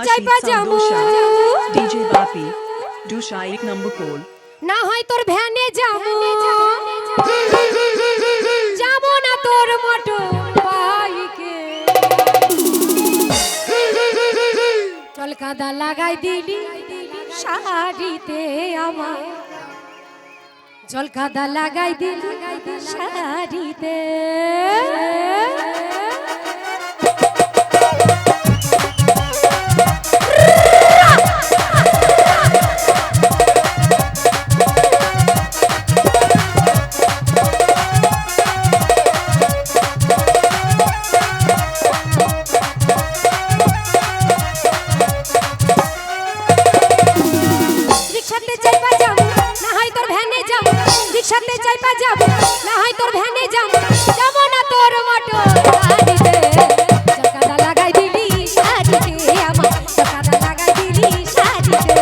চাইপা যাবো DJ Bapi, Dusha 1 number pole. না হয় তোর ভ্যানে যাবো যাবো না তোর মোটর বাইকে চল কাদা লাগাই দিলি শাড়িতে আমার জল কাদা লাগাই দিলি শাড়িতে রিকশাতে চাইপা যাব না হয় তোর ভ্যানে যাব যাব না তোর মোটর গাড়িতে চাকাটা লাগাই দিলি শাড়িতে আমার চাকাটা লাগাই দিলি শাড়িতে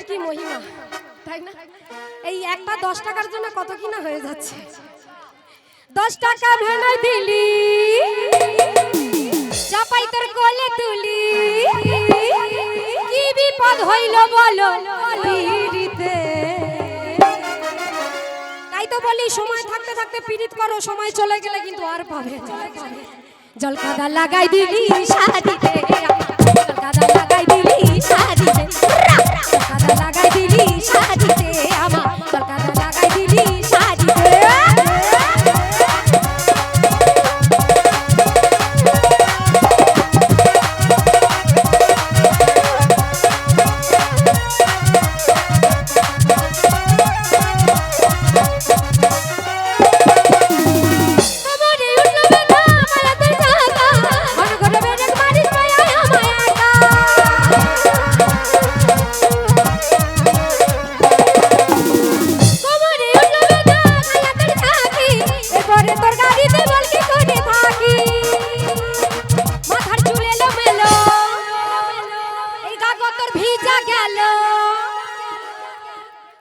কি মহিমা তাই না এই একটা 10 টাকার জন্য কত কিনা হয়ে যাচ্ছে 10 টাকা ভেঙে দিলি চাপাই তোর কোলে তুলি কি বিপদ হইল বলো পিরিতে তাই তো বলি সময় থাকতে থাকতে পিরিত করো সময় চলে গেলে কিন্তু আর পাবে জল কাদা লাগাই দিলি শাড়িতে জল কাদা লাগাই দিলি শাড়িতে কাদা লাগাই দিলি শাড়িতে আমার কাদা লাগাই দিলি শাড়িতে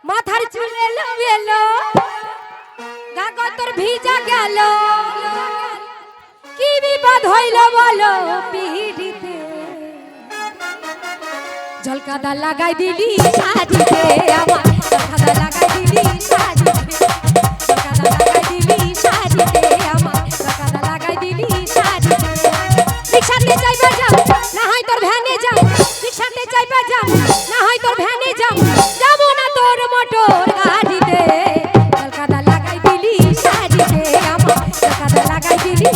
মাথার চুল এলো এলো গাগো তোর ভিজা গেল কি বিপদ হইল বলো পিড়িতে জল কাদা লাগাই দিলি শাড়িতে আমার কাদা লাগাই দিলি শাড়িতে কাদা লাগাই দিলি শাড়িতে আমার কাদা লাগাই দিলি শাড়িতে রিকশাতে চাইবা যাও না হয় তোর ভ্যানে যাও রিকশাতে চাইবা যাও না হয় তোর ভ্যানে যাও যাবো না তোর মোটর গাড়িতে কলকাতা লাগাই দিলি শাড়িতে আমার কলকাতা লাগাই দিলি